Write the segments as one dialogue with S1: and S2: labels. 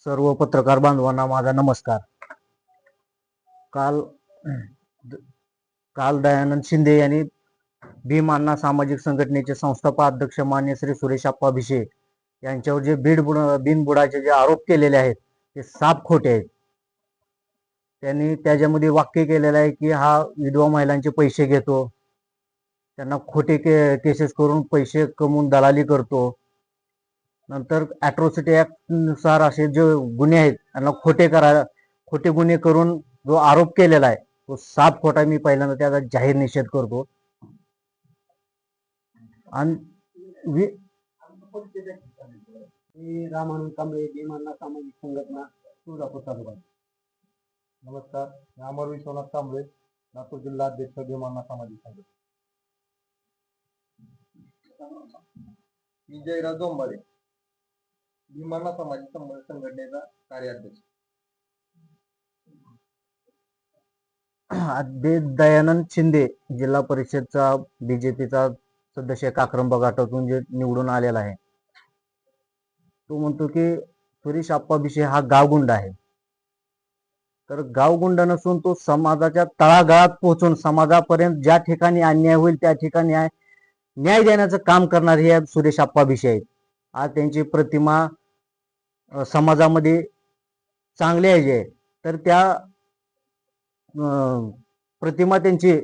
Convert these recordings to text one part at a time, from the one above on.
S1: सर्व पत्रकार बांधवांना माझा नमस्कार। काल काल दयानंद शिंदे यांनी भीम अण्णा सामाजिक संघटनेचे संस्थापक अध्यक्ष मान्य श्री सुरेश आप्पा भिशे यांच्यावर जे बिनबुडाचे जे आरोप केलेले आहेत ते साफ खोटे आहेत। त्यांनी त्याच्यामध्ये वाक्य केलेलं आहे की हा विधवा महिलांचे पैसे घेतो, त्यांना खोटे केसेस करून पैसे कमवून दलाली करतो, नंतर ॲट्रॉसिटी ॲक्ट नुसार असे जे गुन्हे आहेत त्यांना खोटे गुन्हे करून जो आरोप केलेला आहे तो साफ खोटा। मी पहिल्यांदा त्याचा जाहीर निषेध करतो। आणि
S2: रामानंद कांबळे, भीम अण्णा सामाजिक संघटना, तुळजापूर तालुका।
S3: नमस्कार, मी अमर विश्वनाथ कांबळे, नागपूर जिल्हा अध्यक्ष भीम अण्णा सामाजिक संघटना। मी जयराज दोंबाडे, भीम अण्णा सामाजिक संघटनेचा कार्याध्यक्ष।
S1: दयानंद शिंदे जिल्हा परिषदचा बीजेपीचा सदस्य काक्रंबा गटातून जे निवडून आलेला आहे, तो म्हणतो की सुरेश आप्पा भिशे हा गावगुंड आहे। तर गावगुंड नसून तो समाजाच्या तळागाळात पोहोचून समाजापर्यंत ज्या ठिकाणी अन्याय होईल त्या ठिकाणी न्याय देण्याचं काम करणारे हे सुरेश आप्पा भिशे आहेत। आज त्यांची प्रतिमा समाजामध्ये चांगली आहे, तर त्या प्रतिमा त्यांची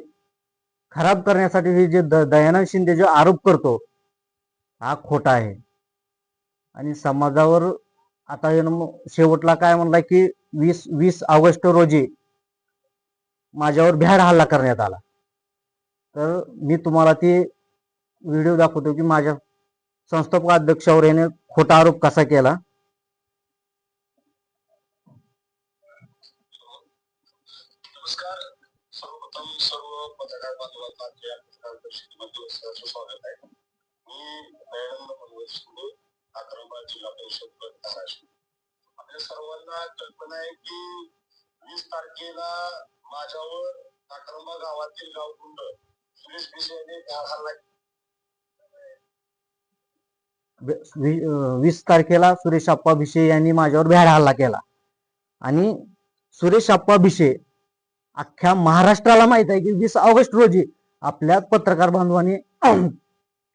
S1: खराब करण्यासाठी हे जे दयानंद शिंदे जो आरोप करतो हा खोटा आहे। आणि समाजावर आता शेवटला काय म्हणलाय की 20 ऑगस्ट रोजी माझ्यावर भ्याड हल्ला करण्यात आला। तर मी तुम्हाला ती व्हिडिओ दाखवतो की माझ्या संस्थापक अध्यक्षावर याने खोटा आरोप कसा केला।
S4: नमस्कार, सर्वप्रथम सर्व पत्रकार बांधवांना स्वागत आहे। मी दयानंद मनोहर शिंदे, काक्रंबा जिल्हा परिषद धाराशिव। आपल्या सर्वांना कल्पना आहे की 20 तारखेला माझ्यावर काक्रंबा गावातील गावगुंड सुरेश भिशे यांनी हल्ला
S1: 20 तारखेला सुरेश आप्पा भिशे यांनी माझ्यावर भ्याड हल्ला केला। आणि सुरेश आप्पा भिशे अख्ख्या महाराष्ट्राला माहित आहे की 20 ऑगस्ट रोजी आपल्या पत्रकार बांधवांनी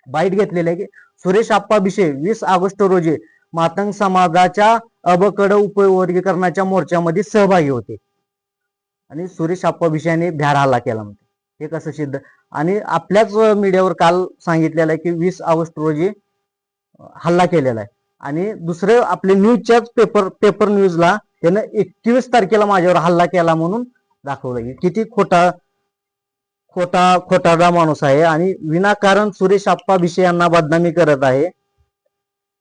S1: बाईट घेतलेली आहे की सुरेश आप्पा भिशे 20 ऑगस्ट रोजी मातंग समाजाच्या अबकड उपवर्गीकरणाच्या मोर्चामध्ये सहभागी होते आणि सुरेश आप्पा भिशे यांनी भ्याड हल्ला केला म्हणते। हे कसं सिद्ध? आणि आपल्याच मीडियावर काल सांगितलेलं आहे की 20 ऑगस्ट रोजी हल्ला केलेला आहे। आणि दुसरे आपले न्यूजच्याच पेपर न्यूजला त्यानं 21 तारखेला माझ्यावर हल्ला केला म्हणून दाखवलं। किती खोटारडा माणूस आहे आणि विनाकारण सुरेश आप्पा भिशे यांना बदनामी करत आहे।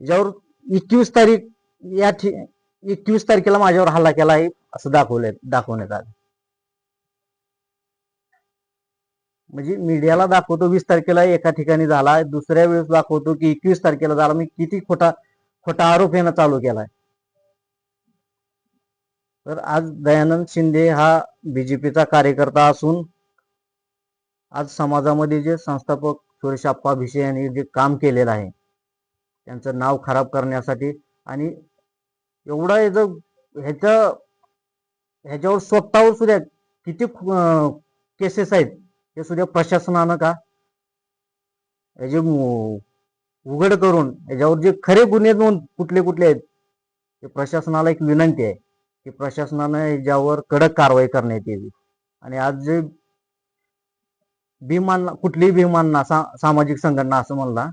S1: ज्यावर 21 तारखेला माझ्यावर हल्ला केला आहे असं दाखवण्यात आलं। म्हणजे मीडियाला दाखवतो 20 तारखेला एका ठिकाणी झाला, दुसऱ्या वेळेस दाखवतो की 21 तारखेला झाला। मी किती खोटा आरोप यानं चालू केलाय। तर आज दयानंद शिंदे हा बीजेपीचा कार्यकर्ता असून आज समाजामध्ये जे संस्थापक सुरेश आप्पा भिशे यांनी जे काम केलेलं आहे त्यांचं नाव खराब करण्यासाठी आणि एवढा ह्याच्यावर स्वतःवर सुद्धा किती केसेस आहेत हे सुद्धा प्रशासनानं का याचे उघड करून याच्यावर जे खरे गुन्हे नोंद कुठले आहेत ते प्रशासनाला एक विनंती आहे की प्रशासनानं याच्यावर कडक कारवाई करण्यात यावी। आणि आज जे कुठलीही भीमांना सामाजिक संघटना असं म्हणला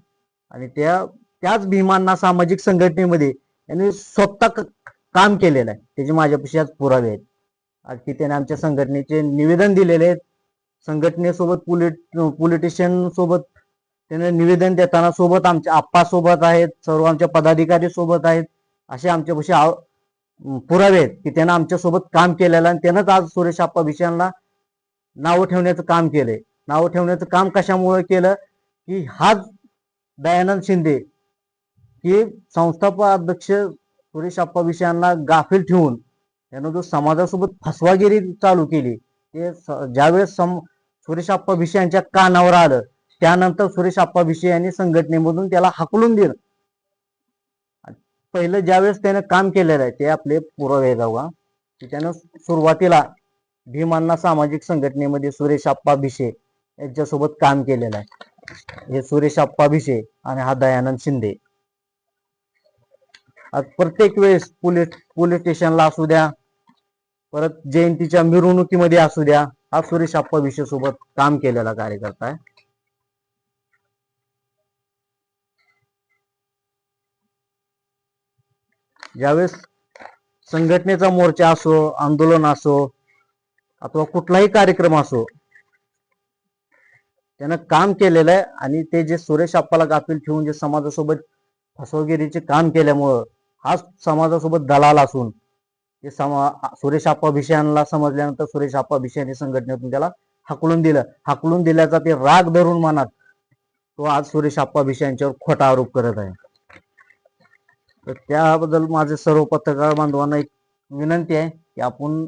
S1: आणि त्याच भीमांना सामाजिक संघटनेमध्ये यांनी स्वतः काम केलेलं आहे त्याचे माझ्यापाशी आज पुरावे आहेत। आज की त्याने आमच्या संघटनेचे निवेदन दिलेले आहेत। संघटनेसोबत पॉलिटिशियन सोबत त्याने निवेदन देताना सोबत आमच्या आप्पा सोबत आहेत, सर्व आमच्या पदाधिकारी सोबत आहेत, असे आमच्यापाशी पुरावे आहेत की त्यानं आमच्या सोबत काम केलेलं आणि त्यानंच आज सुरेश आप्पा भिशे यांना नावं ठेवण्याचं काम केलंय। नावं ठेवण्याचं काम कशामुळे केलं की हाच दयानंद शिंदे की संस्थापक अध्यक्ष सुरेश आप्पा भिशे यांना गाफील ठेवून त्यानं जो समाजासोबत फसवागिरी चालू केली ते ज्यावेळेस सुरेश आप्पा भिशे यांच्या कानावर आलं त्यानंतर सुरेश आप्पा भिशे यांनी संघटनेमधून त्याला हाकलून दिलं। पहिलं ज्यावेळेस त्यानं काम केलेलं आहे ते आपले पुरावे आहेत बघा, की त्यानं सुरुवातीला भीमांना सामाजिक संघटनेमध्ये सुरेश आप्पा भिशे यांच्यासोबत काम केलेलं आहे. हे सुरेश आप्पा भिशे आणि हा दयानंद शिंदे. आज प्रत्येक वेळेस पोलीस स्टेशनला असू द्या, परत जयंतीच्या मिरवणुकीमध्ये असू द्या, हा सुरेश आप्पा भिशे सोबत काम केलेला कार्यकर्ता आहे. ज्यावेळेस संघटनेचा मोर्चा असो, आंदोलन असो अथवा कुठलाही कार्यक्रम असो, त्यानं काम केलेलं आहे. आणि ते जे सुरेश आप्पाला गाफील ठेवून जे समाजासोबत फसवगिरीचे काम केल्यामुळं हा समाजासोबत दलाल असून ते सुरेश आप्पा भिशे यांना समजल्यानंतर सुरेश आप्पा भिशे यांनी संघटनेतून त्याला हाकलून दिलं. हाकलून दिल्याचा ते राग धरून मनात तो आज सुरेश आप्पा भिशे यांच्यावर खोटा आरोप करत आहे. तर त्याबद्दल माझे सर्व पत्रकार बांधवांना एक विनंती आहे की आपण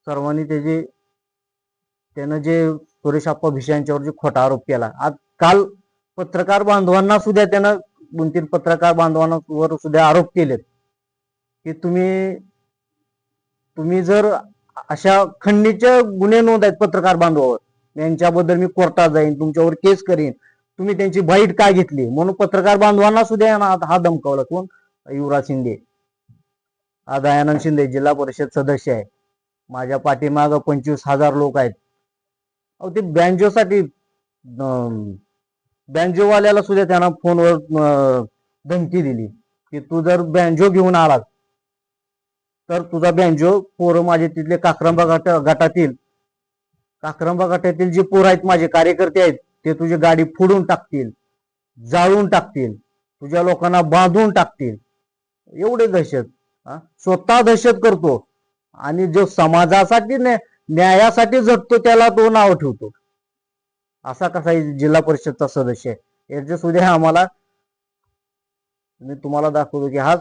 S1: सर्वांनी त्यानं जे सुरेश आप्पा भिशे यांच्यावर जे खोटा आरोप केला, आज काल पत्रकार बांधवांना सुद्धा त्यानं 2-3 पत्रकार बांधवांवर सुद्धा आरोप केलेत की तुम्ही जर अशा खंडणीचे गुन्हे नोंद आहेत पत्रकार बांधवावर, यांच्याबद्दल मी कोर्टात जाईन, तुमच्यावर केस करीन, तुम्ही त्यांची बाईट काय घेतली म्हणून पत्रकार बांधवांना सुद्धा हा धमकावला. कोण? युवराज शिंदे. हा दयानंद शिंदे जिल्हा परिषद सदस्य आहे. माझ्या पाठीमागं 25,000 लोक आहेत. अहो ते बँजोसाठी बँजोवाल्याला सुद्धा त्यांना फोनवर धमकी दिली की तू जर बँजो घेऊन आलास तर तुझा बँजो पोरं माझे तिथले काक्रंबा गटातील जे पोरं आहेत, माझे कार्यकर्ते आहेत, ते तुझी गाडी फोडून टाकतील, जाळून टाकतील, तुझ्या लोकांना बांधून टाकतील. एवढे दहशत. स्वतः दहशत करतो आणि जो समाजासाठी न्यायासाठी झटतो त्याला तो नाव ठेवतो. असा कसा जिल्हा परिषदचा सदस्य आहे. याच्या सुद्धा आम्हाला मी तुम्हाला दाखवतो की हा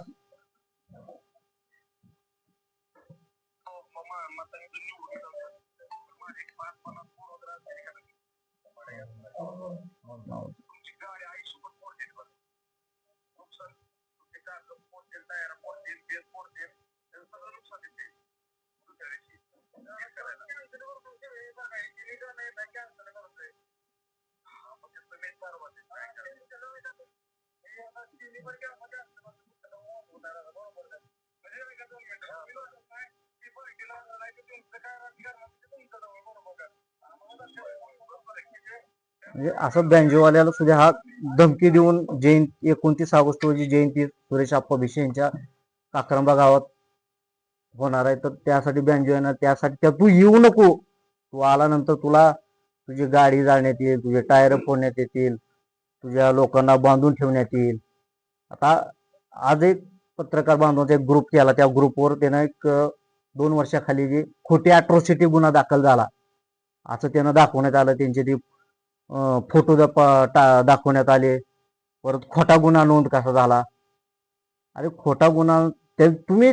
S1: म्हणजे असं बँजोवाल्याला सुद्धा हा धमकी देऊन 29 ऑगस्ट रोजी जयंती सुरेश आप्पा भिशे यांच्या काक्रंबा गावात होणार आहे. तर त्यासाठी बँजो येणार, त्यासाठी तू येऊ नको, तू आल्यानंतर तुला तुझी गाडी जाळण्यात येईल, तुझे टायर फोडण्यात येतील, तुझ्या लोकांना बांधून ठेवण्यात येईल. आता आज एक पत्रकार बांधवांचा एक ग्रुप केला, त्या ग्रुपवर त्यानं एक 2 वर्षाखाली जी खोटी अॅट्रॉसिटी गुन्हा दाखल झाला असं त्यानं दाखवण्यात आलं. त्यांचे ते फोटो दाखवण्यात आले. परत खोटा गुन्हा नोंद कसा झाला. अरे खोटा गुन्हा तुम्ही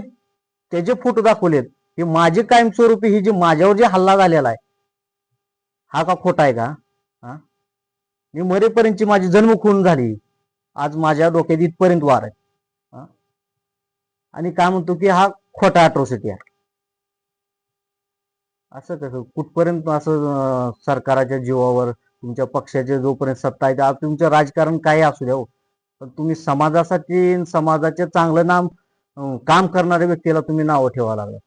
S1: त्याचे फोटो दाखवलेत, की माझी कायमस्वरूपी ही जी माझ्यावर जे हल्ला झालेला आहे हा का खोटा आहे का? मी मरेपर्यंतची माझी जन्मखून झाली, आज माझ्या डोक्यात इथपर्यंत वार आहे. आणि काय म्हणतो की हा खोटा अॅट्रॉसिटी आहे. असं कसं? कुठपर्यंत असं सरकाराच्या जीवावर तुमच्या पक्षाचे जोपर्यंत सत्ता आहे, आज तुमचं राजकारण काय असू द्या, पण तुम्ही समाजासाठी समाजाचे चांगलं नाम काम करणाऱ्या व्यक्तीला तुम्ही नावं ठेवा लागला.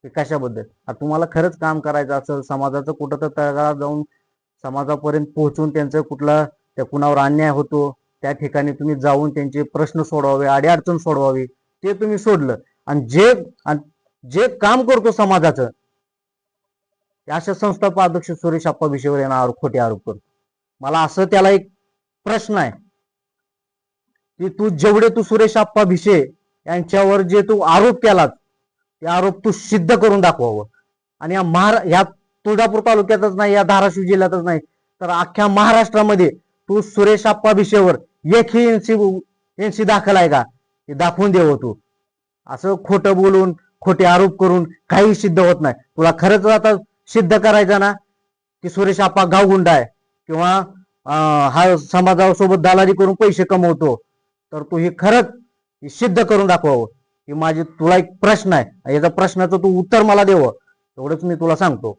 S1: ते कशाबद्दल? तुम्हाला खरंच काम करायचं असेल, समाजाचं कुठं तर तळागाळात जाऊन समाजापर्यंत पोहोचून त्यांचं त्या कुणावर अन्याय होतो त्या ठिकाणी तुम्ही जाऊन त्यांचे प्रश्न सोडवावे, अडीअडचण सोडवावी, ते तुम्ही सोडलं. आणि जे काम करतो समाजाचं, अशा संस्थापक अध्यक्ष सुरेश आप्पा भिशेवर यांना खोटे आरोप करतो. मला असं त्याला एक प्रश्न आहे की तू सुरेश आप्पा भिशे यांच्यावर जे तू आरोप केलास ते आरोप तू सिद्ध करून दाखवावं. आणि ह्या तुळजापूर तालुक्यातच नाही, या धाराशिव जिल्ह्यातच नाही, तर अख्ख्या महाराष्ट्रामध्ये तू सुरेश आप्पा भिशेवर एकही एनसी दाखल आहे का ते दाखवून देव. तू असं खोटं बोलून खोटे आरोप करून काही सिद्ध होत नाही. तुला खरंच आता सिद्ध करायचं ना की सुरेश आप्पा गावगुंडा आहे किंवा हा समाजासोबत दलाली करून पैसे कमवतो, तर तू हे खरंच हे सिद्ध करून दाखवावं. की माझे तुला एक प्रश्न आहे, याचा प्रश्नाचं तू उत्तर मला देवं, एवढंच मी तुला सांगतो.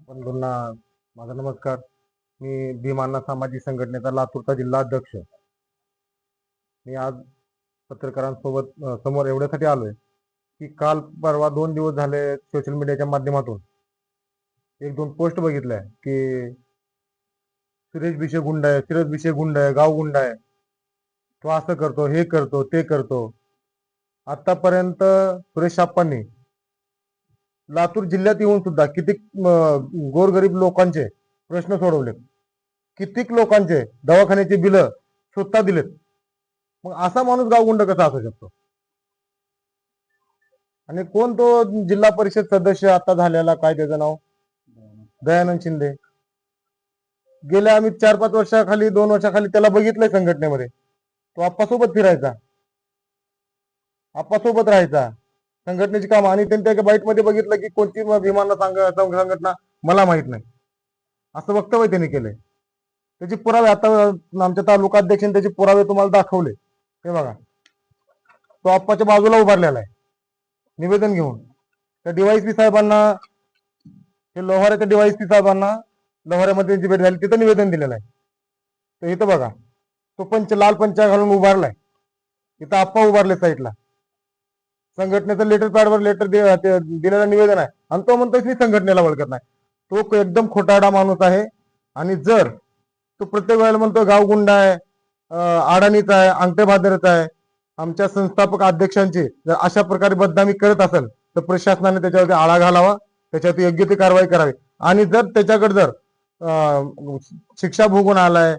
S3: बंधूंना माझा नमस्कार. मी भीमांना सामाजिक संघटनेचा लातूरचा जिल्हा अध्यक्ष. मी आज पत्रकारांसोबत समोर एवढ्यासाठी आलोय की काल परवा 2 दिवस झाले सोशल मीडियाच्या माध्यमातून 1-2 पोस्ट बघितल्या की सुरेश भिशे गुंड आहे, फिरोज भिशे गुंड आहे, गाव गुंड आहे, तो असं करतो, हे करतो, ते करतो. आतापर्यंत सुरेश आप्पांनी लातूर जिल्ह्यात येऊन सुद्धा कितीक गोरगरीब लोकांचे प्रश्न सोडवले, कितीक लोकांचे दवाखान्याची बिलं स्वतः दिलेत. मग असा माणूस गावगुंड कसा असू शकतो? आणि कोण तो जिल्हा परिषद सदस्य आता झालेला, काय त्याचं नाव, दयानंद शिंदे. गेल्या आम्ही 4-5 वर्षाखाली 2 वर्षाखाली त्याला बघितलंय संघटनेमध्ये. तो आप्पासोबत फिरायचा, आप्पासोबत राहायचा, संघटनेची कामं. आणि त्यांनी त्या बाईटमध्ये बघितलं की कोणती भीमांना संघटना मला माहित नाही, असं वक्तव्य त्यांनी केलंय. त्याचे पुरावे आता आमच्या तालुका अध्यक्षांनी त्याचे पुरावे तुम्हाला दाखवले. हे बघा, तो आप्पाच्या बाजूला उभारलेला आहे निवेदन घेऊन. त्या डीवायएसपी साहेबांना, हे लोहाऱ्याच्या डीवायएसपी साहेबांना लोहाऱ्यामध्ये त्यांची भेट झाली, तिथं निवेदन दिलेलं आहे. तर इथं बघा, तो लाल पंचा घालून उभारलाय, इथं आप्पा उभारले साईडला. संघटनेचं लेटर पॅडवर दिलेलं निवेदन आहे, आणि तो म्हणतोय मी संघटनेला ओळखत नाही. तो एकदम खोटारडा माणूस आहे. आणि जर तो प्रत्येक वेळेला म्हणतो गावगुंडा आहे, अडाणीचा आहे, अंगठे भादरचा आहे, आमच्या संस्थापक अध्यक्षांची जर अशा प्रकारे बदनामी करत असेल तर प्रशासनाने त्याच्यावरती आळा घालावा, त्याच्यावरती योग्य ती कारवाई करावी. आणि जर त्याच्याकडे जर शिक्षा भोगून आलाय,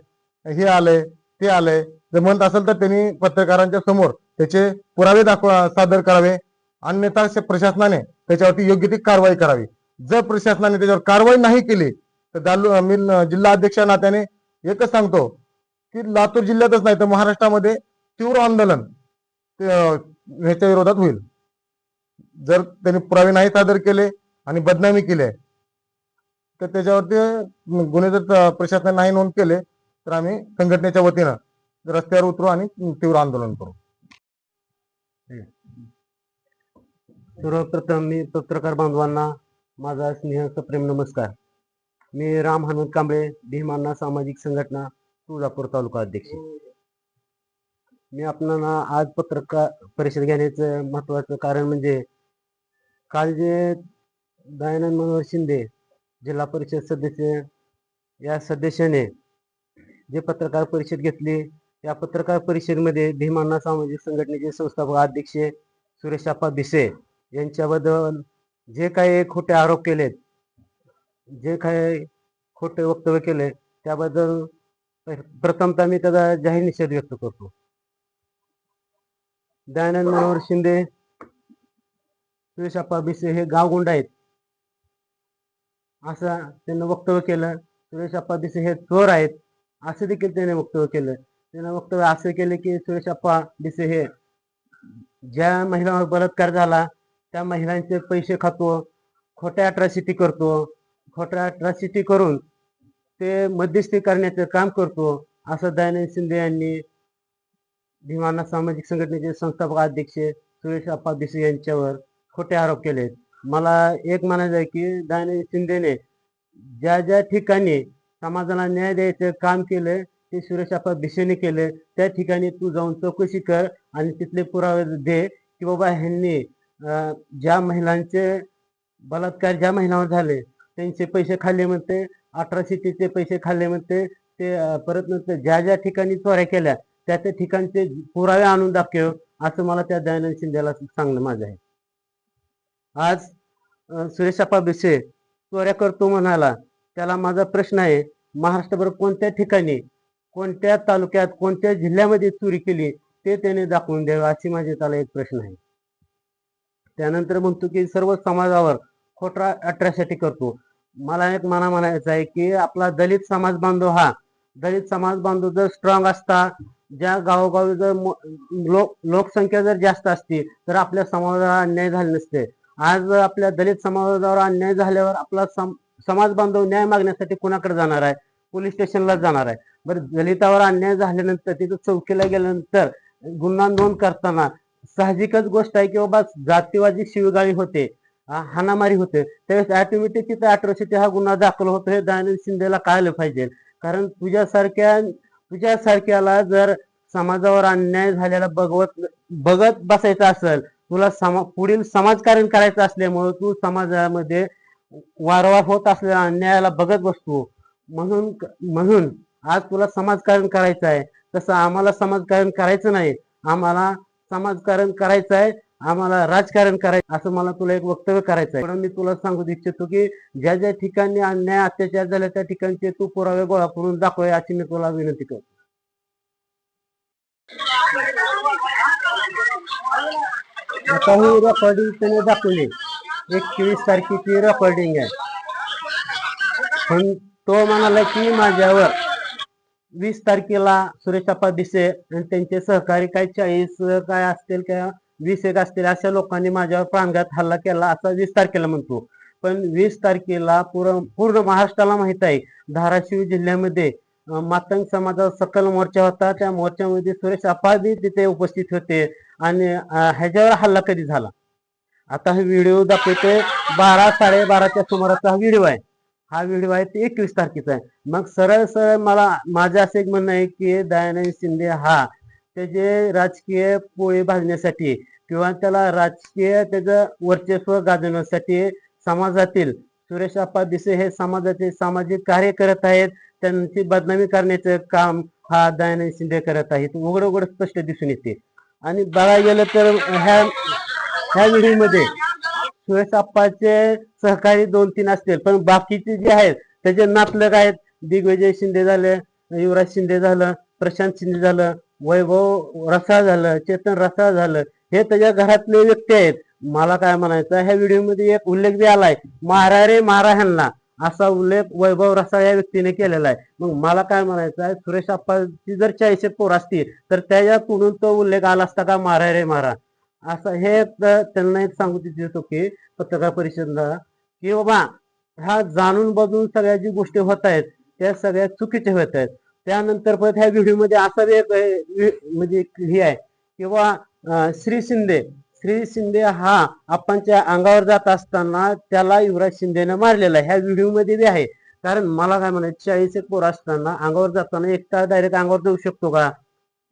S3: हे आलंय, ते आलंय जर म्हणत असेल तर त्यांनी पत्रकारांच्या समोर त्याचे पुरावे सादर करावे. अन्यथा प्रशासनाने त्याच्यावरती योग्य ती कारवाई करावी. जर प्रशासनाने त्याच्यावर कारवाई नाही केली तर मी जिल्हा अध्यक्ष नात्याने एकच सांगतो की लातूर जिल्ह्यातच नाही तर महाराष्ट्रामध्ये तीव्र आंदोलन ह्याच्या विरोधात होईल. जर त्यांनी पुरावे नाही सादर केले आणि बदनामी केली तर त्याच्यावरती गुन्हे जर प्रशासनाने नाही नोंद केले तर आम्ही संघटनेच्या वतीनं रस्त्यावर उतरू आणि तीव्र आंदोलन करू.
S2: सर्वप्रथम मी पत्रकार बांधवांना माझा स्नेह सप्रेम नमस्कार. मी राम हनुमंत कांबळे, भीमांना सामाजिक संघटना, तुळजापूर तालुका अध्यक्ष. मी आपल्याला आज पत्रकार परिषद घेण्याचं महत्वाचं कारण म्हणजे काल जे दयानंद मनोहर शिंदे जिल्हा परिषद सदस्य या सदस्याने जे पत्रकार परिषद घेतली, या पत्रकार परिषदेमध्ये भीमांना सामाजिक संघटनेचे संस्थापक अध्यक्ष सुरेश आप्पा भिसे यांच्याबद्दल जे काही खोटे आरोप केलेत, जे काही खोटे वक्तव्य केले, त्याबद्दल प्रथमतः मी त्याचा जाहीर निषेध व्यक्त करतो. दयानंद मनोहर शिंदे, सुरेश आप्पा भिसे हे गावगुंड आहेत असं त्यांनी वक्तव्य केलं. सुरेश आप्पा भिसे हे चोर आहेत असं देखील त्याने वक्तव्य केलं. त्याने वक्तव्य असे केले की सुरेश आप्पा भिसे हे ज्या महिलांवर बलात्कार झाला त्या महिलांचे पैसे खातो, खोट्या अट्रॉसिटी करतो, खोट्या अट्रॉसिटी करून ते मध्यस्थी करण्याचं काम करतो असं दयानंद शिंदे यांनी भीमांना सामाजिक संघटनेचे संस्थापक अध्यक्ष सुरेश आप्पा भिसे यांच्यावर खोटे आरोप केले. मला एक म्हणायचं आहे की दयानंद शिंदेने ज्या ज्या ठिकाणी समाजाला न्याय द्यायचं काम केलं ते सुरेश आप्पा भिसेने केले. त्या ठिकाणी तू जाऊन चौकशी कर आणि तिथले पुरावे दे की बाबा ह्यांनी ज्या महिलांचे बलात्कार ज्या महिलांवर झाले त्यांचे पैसे खाल्ले म्हणते, अट्रॉसिटीचे पैसे खाल्ले म्हणते, ते परत नंतर ज्या ज्या ठिकाणी चोऱ्या केल्या त्या त्या ठिकाणचे पुरावे आणून दाखव असं मला त्या दयानंद शिंदेला सांगणं माझं आहे. आज सुरेश आप्पा भिसे चोऱ्या करतो म्हणाला, त्याला माझा प्रश्न आहे, महाराष्ट्रभर कोणत्या ठिकाणी, कोणत्या तालुक्यात, कोणत्या जिल्ह्यामध्ये चोरी केली ते त्याने दाखवून द्यावं अशी माझी त्याला एक प्रश्न आहे. त्यानंतर म्हणतो की सर्व समाजावर खोटा अट्रॉसिटी करतो. मला एक म्हणायचं आहे की आपला दलित समाज बांधव जर स्ट्रॉंग असता, ज्या गावोगावी जर लोकसंख्या जर जास्त असती तर आपल्या समाजाला अन्याय झाले नसते. आज आपल्या दलित समाजावर अन्याय झाल्यावर आपला समाज बांधव न्याय मागण्यासाठी कुणाकडे जाणार आहे? पोलीस स्टेशनला जाणार आहे. बरं, दलितावर अन्याय झाल्यानंतर तिथं चौकीला गेल्यानंतर गुन्हा नोंद करताना साहजिकच गोष्ट आहे की बाबा जातीवादी शिवगाळी होते, हाणामारी होते, त्यावेळेस ऑटोमॅटिक तिथे अट्रॉसिटी हा गुन्हा दाखल होतो. हे दयानंद शिंदेला कळालं पाहिजे. कारण तुझ्यासारख्याला जर समाजावर अन्याय झालेला बघत बसायचं असेल, तुला पुढील समाजकारण करायचं असल्यामुळे तू समाजामध्ये वारंवार होत असलेल्या अन्यायाला बघत बसतो. म्हणून आज तुला समाजकारण करायचं आहे, तसं आम्हाला समाजकारण करायचं नाही. आम्हाला समाजकारण करायचं आहे, आम्हाला राजकारण करायचं, असं मला तुला एक वक्तव्य करायचं आहे. पण मी तुला सांगू इच्छितो की ज्या ज्या ठिकाणी अन्याय अत्याचार झाले त्या ठिकाणचे तू पुरावे गोळा करून दाखव, अशी मी तुला विनंती करतो. आता ही रेकॉर्डिंग त्याने दाखवली, 21 तारखेची रेकॉर्डिंग आहे. पण तो म्हणाला की माझ्यावर 20 तारखेला सुरेश आप्पा दिसे आणि त्यांचे सहकारी काय 40 काय असतील किंवा 20 एक असतील अशा लोकांनी माझ्यावर प्राणघात हल्ला केला, असा 20 तारखेला म्हणतो. पण 20 तारखेला पूर्ण महाराष्ट्राला माहित आहे, धाराशिव जिल्ह्यामध्ये मातंग समाजाचा सकल मोर्चा होता. त्या मोर्चामध्ये सुरेश आप्पा तिथे उपस्थित होते आणि ह्याच्यावर हल्ला कधी झाला. आता हा व्हिडिओ दाखवतोय 12-12:30च्या सुमाराचा हा व्हिडिओ आहे. हा व्हिडिओ आहे ते 21 तारखेचा आहे. मग सरळ माझं असं एक म्हणणं आहे की दयानंद शिंदे हा त्याचे राजकीय पोळी भाजण्यासाठी किंवा त्याला राजकीय त्याचं वर्चस्व गाजवण्यासाठी समाजातील सुरेश आप्पा दिसे हे समाजाचे सामाजिक कार्य करत आहेत. त्यांची बदनामी करण्याचं काम हा दयानंद शिंदे करत आहेत, उघड स्पष्ट दिसून येते. आणि बघायला गेलं तर ह्या व्हिडिओमध्ये सुरेश आप्पाचे सहकारी 2-3 असतील, पण बाकीचे जे आहेत त्याचे नातलग आहेत. दिग्विजय शिंदे झालं, युवराज शिंदे झालं, प्रशांत शिंदे झालं, वैभव रसाळ झालं, चेतन रसाळ झालं, हे त्याच्या घरातले व्यक्ती आहेत. मला काय म्हणायचं, ह्या व्हिडिओमध्ये एक उल्लेख बी आलाय, मारा रे मारा ह्यांना, असा उल्लेख वैभव रसाळ या व्यक्तीने केलेला आहे. मग मला काय म्हणायचं आहे, सुरेश आप्पाची जर 40 पोर असती तर त्याच्याकडून तो उल्लेख आला असता का, मारा रे मारा, असं. हे त्यांना एक सांगू इच्छितो की पत्रकार परिषदेला की बाबा ह्या जाणून बघून सगळ्या जी गोष्टी होत आहेत त्या सगळ्या चुकीच्या होत आहेत. त्यानंतर परत ह्या व्हिडिओमध्ये असं म्हणजे हे आहे किंवा श्री शिंदे हा आप्पांच्या अंगावर जात असताना त्याला युवराज शिंदेने मारलेला आहे, ह्या व्हिडिओमध्ये बी आहे. कारण मला काय म्हणायचं, 40 पोर असताना अंगावर जाताना एकटा डायरेक्ट अंगावर जाऊ शकतो का?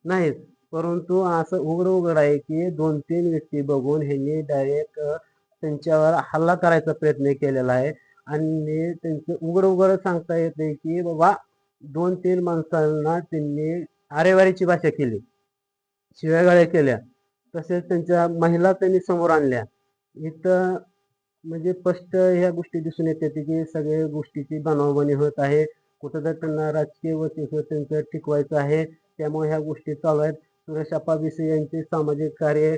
S2: नाही. परंतु असं उघड आहे की 2-3 व्यक्ती बघून ह्यांनी डायरेक्ट त्यांच्यावर हल्ला करायचा प्रयत्न केलेला आहे. आणि त्यांचं उघड सांगता येते की बाबा 2-3 माणसांना त्यांनी आरेवारीची भाषा केली, शिव्यागाळ्या केल्या, तसेच त्यांच्या महिला त्यांनी समोर आणल्या. इथं म्हणजे स्पष्ट ह्या गोष्टी दिसून येते की सगळ्या गोष्टीची बनावबनी होत आहे. कुठं तर त्यांना राजकीय वर्चस्व त्यांचं टिकवायचं आहे, त्यामुळे ह्या गोष्टी चालू आहेत. सुरेश आप्पा दिसे यांचे सामाजिक कार्य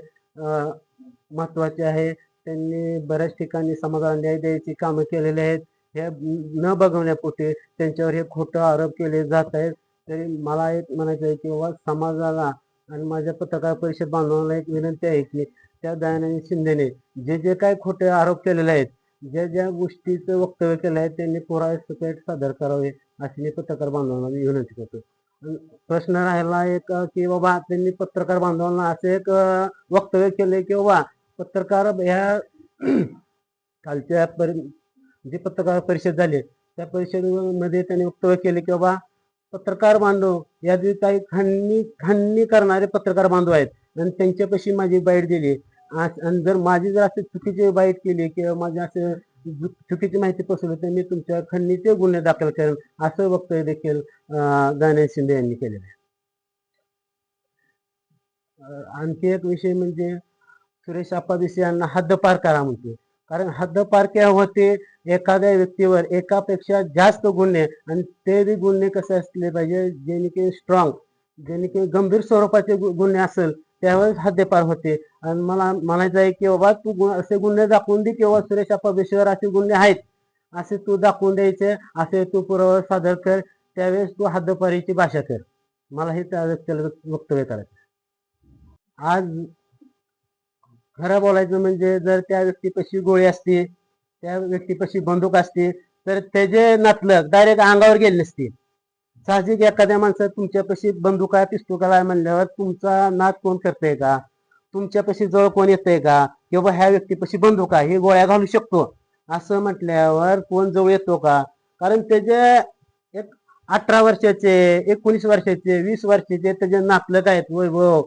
S2: महत्वाचे आहे. त्यांनी बऱ्याच ठिकाणी समाजाला न्याय द्यायची कामं केलेली आहेत. हे न बघवण्यापोटी त्यांच्यावर हे खोटे आरोप केले जात आहेत. तरी मला एक म्हणायचं आहे की बाबा समाजाला आणि माझ्या पत्रकार परिषद बांधवांना एक विनंती आहे की त्या दयानंद शिंदेने जे काय खोटे आरोप केलेले आहेत, ज्या गोष्टीचं वक्तव्य केलं आहे त्यांनी पुरावे सकट सादर करावे, अशी मी पत्रकार बांधवांना विनंती करतो. प्रश्न राहिला एक की बाबा त्यांनी पत्रकार बांधवांना असे एक वक्तव्य केले की बाबा पत्रकार ह्या कालच्या जी पत्रकार परिषद झाली त्या परिषदेमध्ये त्यांनी वक्तव्य केले की बाबा पत्रकार बांधव या काही खंडणी करणारे पत्रकार बांधव आहेत आणि त्यांच्यापाशी माझी बाईट दिली, आणि जर माझी जर असे चुकीची बाईट केली किंवा माझी असे चुकीची माहिती पसरली तर मी तुमच्या खंडणीचे गुन्हे दाखल करेन, असं वक्तव्य देखील दयानंद शिंदे यांनी केलेलं आहे. आणखी एक विषय म्हणजे सुरेश आप्पा दिसे यांना हद्दपार करा म्हणतो. कारण हद्दपार केव्हा होते, एखाद्या व्यक्तीवर एकापेक्षा जास्त गुन्हे, आणि ते बी गुन्हे कसे असले पाहिजे जेणे की स्ट्रॉंग, जेणे की गंभीर स्वरूपाचे गुन्हे असेल त्यावेळेस हद्दपार होते. आणि मला म्हणायचं आहे की बाबा तू असे गुन्हे दाखवून दे किंवा सुरेश आप्पा दिसेवर असे गुन्हे आहेत असे तू दाखवून द्यायचे, असे तू पुरावा सादर कर, त्यावेळेस तू हद्दपारीची भाषा कर. मला हे त्या व्यक्तीला वक्तव्य करायचं. आज खरं बोलायचं म्हणजे जर त्या व्यक्तीपाशी गोळी असती, त्या व्यक्तीपाशी बंदूक असती तर त्याचे नातलग डायरेक्ट अंगावर गेले नसते. साहजिक एखाद्या माणसात तुमच्यापाशी बंदूक आहे पिस्तूल आहे म्हणल्यावर तुमचा नाद कोण करतंय का, तुमच्यापाशी जवळ कोण येतंय का, की बाबा ह्या व्यक्तीपाशी बंदूक आहे हे गोळ्या घालू शकतो असं म्हटल्यावर कोण जवळ येतो का? कारण त्याचे एक 18 वर्षाचे, 19 वर्षाचे, 20 वर्षाचे त्याचे नातलग आहेत, वैभव,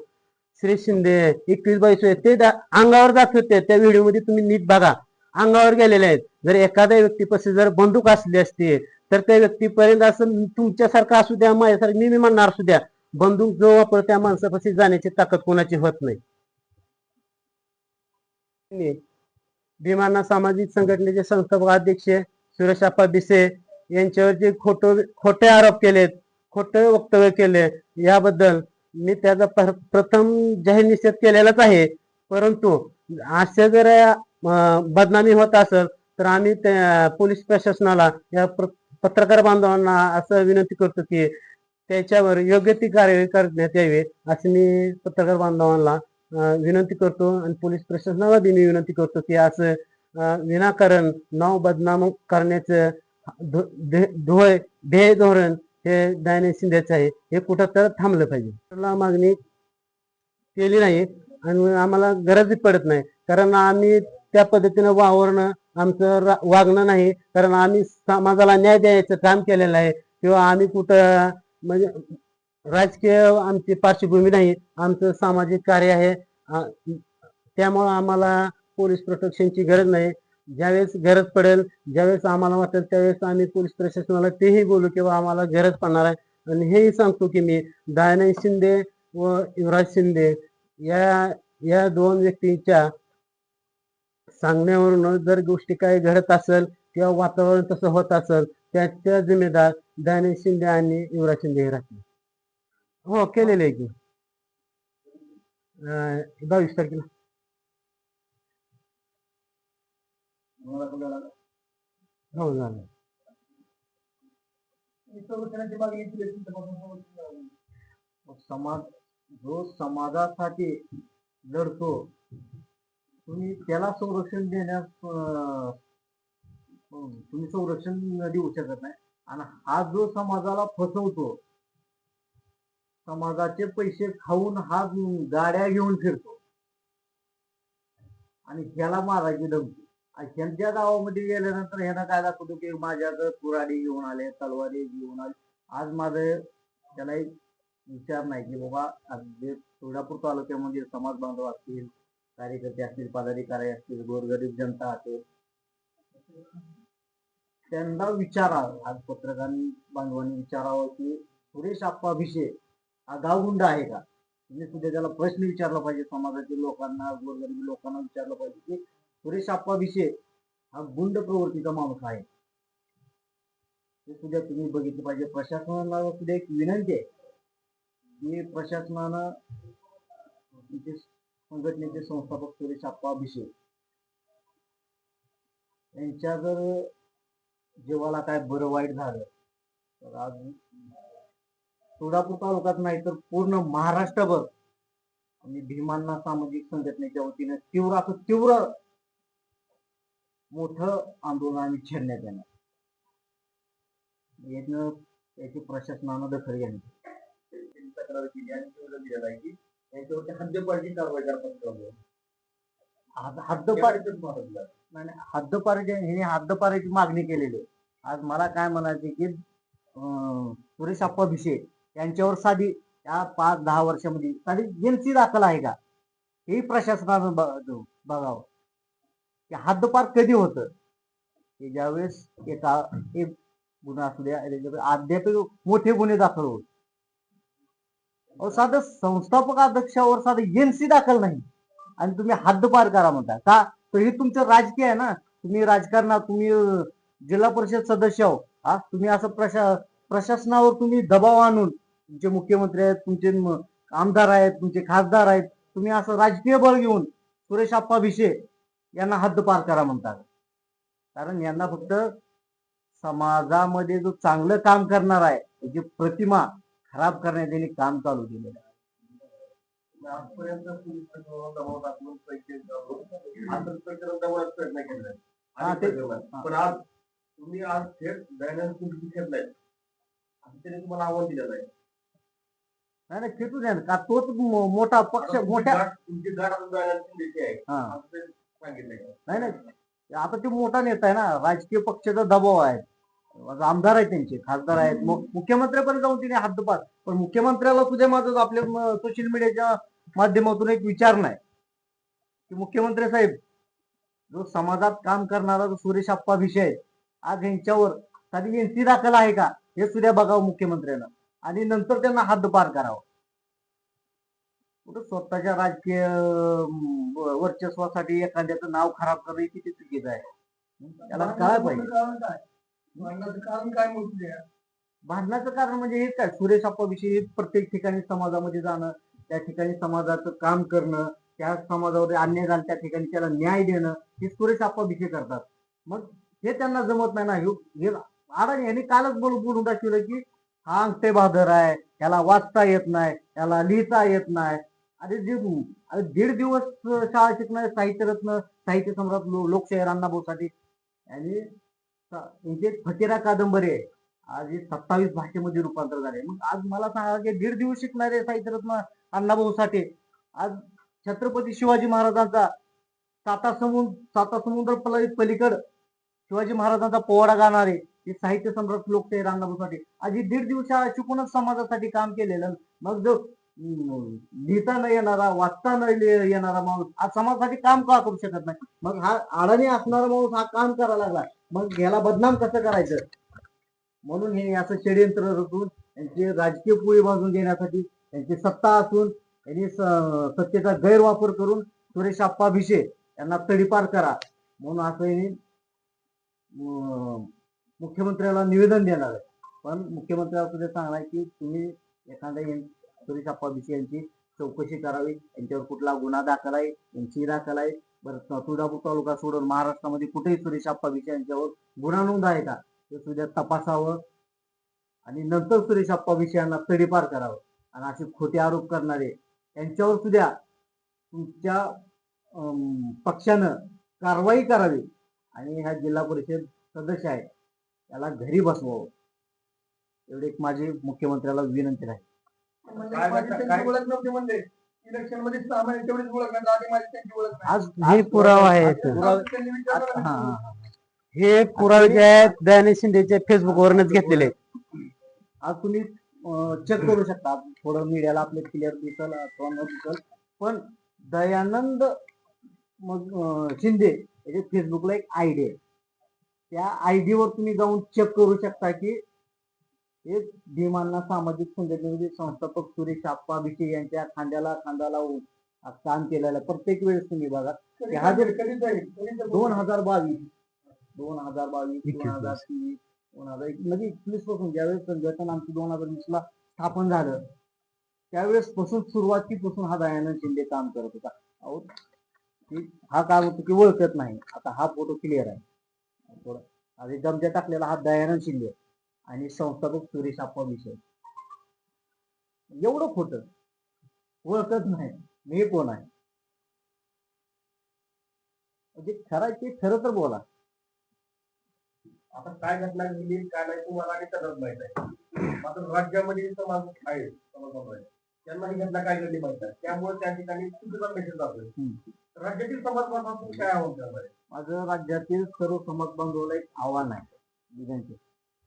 S2: श्री शिंदे, 21-22 ते अंगावर जात होते. त्या व्हिडिओमध्ये तुम्ही नीट बघा, अंगावर गेलेले आहेत. जर एखाद्या व्यक्तीपाशी जर बंदूक असली असती तर त्या व्यक्तीपर्यंत असं तुमच्यासारखं असू द्या, माझ्यासारखं मी म्हणणार असू द्या, बंदूक जो वापर त्या माणसापाशी जाण्याची ताकद कोणाची होत नाही. भीमाना सामाजिक संघटनेचे संस्थापक अध्यक्ष सुरेश आप्पा भिसे यांच्यावर जे खोटे आरोप केलेत, खोटे वक्तव्य केले, याबद्दल मी त्याचा प्रथम जाहीर निषेध केलेलाच आहे. परंतु असे जर बदनामी होत असेल तर आम्ही पोलीस प्रशासनाला, या पत्रकार बांधवांना असं विनंती करतो की त्याच्यावर योग्य ती कार्यवाही करण्यात यावी, अशी मी पत्रकार बांधवांना विनंती करतो. आणि पोलीस प्रशासनाला बी मी विनंती करतो की असं विनाकारण नाव बदनाम करण्याचं ध्येय धोरण हे दयानंद शिंदेचं आहे, हे कुठं तर थांबलं पाहिजे. मागणी केली नाही आणि आम्हाला गरजही पडत नाही, कारण आम्ही त्या पद्धतीनं वावरणं आमचं वागणं नाही. कारण आम्ही समाजाला न्याय द्यायचं काम केलेलं आहे, किंवा आम्ही कुठं म्हणजे राजकीय आमची पार्श्वभूमी नाही, आमचं सामाजिक कार्य आहे. त्यामुळं आम्हाला पोलीस प्रोटेक्शनची गरज नाही. ज्यावेळेस गरज पडेल, ज्यावेळेस आम्हाला वाटेल त्यावेळेस आम्ही पोलीस प्रशासनाला तेही बोलू किंवा आम्हाला गरज पडणार आहे. आणि हेही सांगतो की मी दयानंद शिंदे व युवराज शिंदे या दोन व्यक्तींच्या सांगण्यावरून जर गोष्टी काही घडत असेल किंवा वातावरण तसं होत असेल, त्याच्या जिम्मेदार दयानंद शिंदे आणि युवराज शिंदे हे राहतील. हो, केलेले आहे की 22 तारखेला. हो, झालं.
S1: समाज जो समाजासाठी लढतो, तुम्ही त्याला संरक्षण देण्यास तुम्ही संरक्षण देऊ शकत नाही. आणि हा जो समाजाला फसवतो, समाजाचे पैसे खाऊन हा गाड्या घेऊन फिरतो आणि ह्याला मारायची धमकी. ह्यांच्या गावामध्ये गेल्यानंतर ह्यानं काय दाखवतो की माझ्याकडे कुऱ्हाडी घेऊन आले, तलवारी घेऊन आले. आज माझं त्याला एक विचार नाही की बाबा आज जे सोलापूर तालुक्यामध्ये समाज बांधव असतील, कार्यकर्ते असतील, पदाधिकारी असतील, गोरगरीब जनता असेल, त्यांना विचारावं, आज पत्रकार बांधवांनी विचारावं की सुरेश आप्पा भिसे हा गावगुंड आहे का? तुम्ही सुद्धा त्याला प्रश्न विचारला पाहिजे. समाजातील लोकांना, गोरगरीब लोकांना विचारलं पाहिजे की सुरेश आप्पा भिसे हा गुंड प्रवृत्तीचा माणूस आहे. हे सुद्धा तुम्ही बघितलं पाहिजे. प्रशासनाला सुद्धा एक विनंती आहे की प्रशासनानं संघटनेचे संस्थापक सुरेश आप्पा भिसे यांच्या जर जीवाला काय बरं वाईट झालं तर आज सोलापूर तालुक्यात नाही तर पूर्ण महाराष्ट्रभर आम्ही भीमांना सामाजिक संघटनेच्या वतीने तीव्र मोठं आंदोलन आम्ही छेडण्यात येणार. याची प्रशासनानं दखल घ्यावी. तक्रार केली आणि दिलेला आहे की याच्यावरती हद्दपारीची कारवाई करतात. हद्दपारीची मागणी केलेली आहे. आज मला काय म्हणायचे की सुरेश आप्पा भिसे यांच्यावर साधी या 5-10 वर्षामध्ये साधी एनसी दाखल आहे का, हेही प्रशासनानं बघावं. की हद्दपार कधी होतं की ज्यावेळेस एक गुन्हा असू द्या, अद्याप मोठे गुन्हे दाखल होत. साधं संस्थापक अध्यक्षावर साधं एनसी दाखल नाही आणि तुम्ही हद्दपार करा म्हणता का? तर हे तुमचं राजकीय आहे ना. तुम्ही राजकारणात, तुम्ही जिल्हा परिषद सदस्य आहो, तुम्ही असं प्रशासनावर तुम्ही दबाव आणून, तुमचे मुख्यमंत्री आहेत, तुमचे आमदार आहेत, तुमचे खासदार आहेत, तुम्ही असं राजकीय बळ घेऊन सुरेश आप्पा भिसे यांना हद्दपार करा म्हणतात. कारण यांना फक्त समाजामध्ये जो चांगलं काम करणार आहे त्याची प्रतिमा खराब करण्यात त्यांनी काम चालू केलेलं आहे. आजपर्यंत प्रयत्न केला पण आज तुम्ही आज थेट दयानंद घेतलाय
S3: असं त्याने तुम्हाला आव्हान दिलेलं आहे.
S1: नाही नाही खेटू द्या ना. का तोच मोठा पक्ष मोठ्या
S3: तुमची गाठ आता दयानंद शिंदेची आहे
S1: हा
S3: असं त्यांनी सांगितलंय का?
S1: नाही नाही आता ते मोठा नेता आहे ना, राजकीय पक्षाचा दबाव आहे. आमदार आहेत त्यांचे, खासदार आहेत, मग मुख्यमंत्र्यापर्यंत जाऊन तिने हद्दपार. पण मुख्यमंत्र्याला तुझ्या माझं आपल्या सोशल मीडियाच्या माध्यमातून एक विचार नाही की मुख्यमंत्री साहेब, जो समाजात काम करणारा जो सुरेश आप्पा विषय आहे, आज यांच्यावर साधी एनसी दाखल आहे का हे सुद्धा बघावं मुख्यमंत्र्यांना, आणि नंतर त्यांना हद्दपार करावं. कुठं स्वतःच्या राजकीय वर्चस्वासाठी एखाद्याचं नाव खराब करणं हे किती चुकीचं आहे. त्याला काय पाहिजे.
S3: भांडणाचं कारण काय म्हणते?
S1: भांडणाचं कारण म्हणजे हेच काय, सुरेश आप्पा विषयी प्रत्येक ठिकाणी समाजामध्ये जाणं, त्या ठिकाणी समाजाचं काम करणं, त्या समाजावर अन्याय झाला त्या ठिकाणी त्याला न्याय देणं, हे सुरेश आप्पा विषय करतात. मग हे त्यांना जमत नाही ना. हे अडाणी यांनी कालच बोलून दाखवलं की हा अंगठे बहादर आहे, त्याला वाचता येत नाही, त्याला लिहिता येत नाही. अरे दीड दिवस शाळा शिकणारे साहित्यरत्न, साहित्य सम्राट लोकशाहीर अण्णाभाऊ साठे यांनी त्यांची फकीरा कादंबरी आहे, आज हे 27 भाषेमध्ये रूपांतर झाले. मग आज मला सांगा की दीड दिवस शिकणारे साहित्यरत्न अण्णाभाऊ साठे आज छत्रपती शिवाजी महाराजांचा साता समुद्र पलीकड शिवाजी महाराजांचा पोवाडा गाणारे हे साहित्य सम्राट लोकशाहीर अण्णाभाऊ साठे आज ही दीड दिवस शाळा शिकूनच समाजासाठी काम केलेलं. मग जो लिहिता न येणारा, वाचता न येणारा माणूस आज समाजासाठी काम का करू शकत नाही? मग हा अडाणी असणारा माणूस हा काम करायला लागला, मग याला बदनाम कसं करायचं? म्हणून हे असं षडयंत्र रचून त्यांची राजकीय पोळी बाजून देण्यासाठी, त्यांची सत्ता असून त्यांनी सत्तेचा गैरवापर करून सुरेश आप्पा भिशे यांना तडीपार करा म्हणून असं यांनी मुख्यमंत्र्याला निवेदन देणार आहे. पण मुख्यमंत्र्याला सुद्धा सांगणार की तुम्ही एखाद्या सुरेश आप्पा भिशे यांची चौकशी करावी, यांच्यावर कुठला गुन्हा दाखल आहे, यांची दाखल आहे. बरं तुळजापूर तालुका सोडून महाराष्ट्रामध्ये कुठेही सुरेश आप्पा भिशे यांच्यावर गुन्हा नोंद आहे का ते सुद्धा तपासावं, आणि नंतर सुरेश आप्पा भिशे यांना तडीपार करावं. आणि असे खोटे आरोप करणारे यांच्यावर सुद्धा तुमच्या पक्षानं कारवाई करावी, आणि ह्या जिल्हा परिषद सदस्य आहे त्याला घरी बसवावं. एवढी एक माझी मुख्यमंत्र्याला विनंती आहे.
S3: इलेक्शन मध्ये 6 महिने तेवढीच ओळख नाही, आधी माझी त्यांची ओळख नाही.
S1: आज हे पुरावा आहे.
S3: त्यांनी विचारलं
S1: हा,
S3: ना.
S1: हा.
S2: हे पुरावे जे आहेत दयानंद शिंदेच्या फेसबुक वरूनच घेतलेले आहेत.
S1: आज तुम्ही चेक करू शकता. थोडं मीडियाला आपले क्लिअर दिसल अथवा न दिसल, पण दयानंद शिंदे याचे फेसबुकला एक आयडी आहे. त्या आयडीवर तुम्ही जाऊन चेक करू शकता की हे भीमांना सामाजिक संघटनेमध्ये संस्थापक सुरेश आप्पा भिशे यांच्या खांद्याला खांदा लावून काम केलेलं. प्रत्येक वेळेस तुम्ही बघा की हा जर 2022 2023 2021 पासून ज्यावेळेस संघटना आमची 2020 ला स्थापन झालं त्यावेळेस पासून सुरुवातीपासून हा दयानंद शिंदे काम करत होता. अहो हा काम होतो की ओळखत नाही. आता हा फोटो क्लिअर आहे, थोडं आधी दमजा टाकलेला हा दयानंद शिंदे आणि संस्थापक सुरेश आप्पा भिशे, एवढं खोटं ओळखत नाही मी कोण आहे. म्हणजे ते खरं तर बोला.
S3: आता काय घटना घडली काय नाही तुम्हाला आणि सगळंच माहित आहे. मात्र राज्यामध्ये समाज आहे, समाज आहे, त्यांना ही घटना काय घडली माहित आहे, त्यामुळे त्या ठिकाणी चुकीचा मेसेज जातोय. राज्यातील समाज बांधवांना काय आव्हान करणार आहे?
S1: माझं राज्यातील सर्व समाज बांधवाला एक आव्हान आहे विनंती.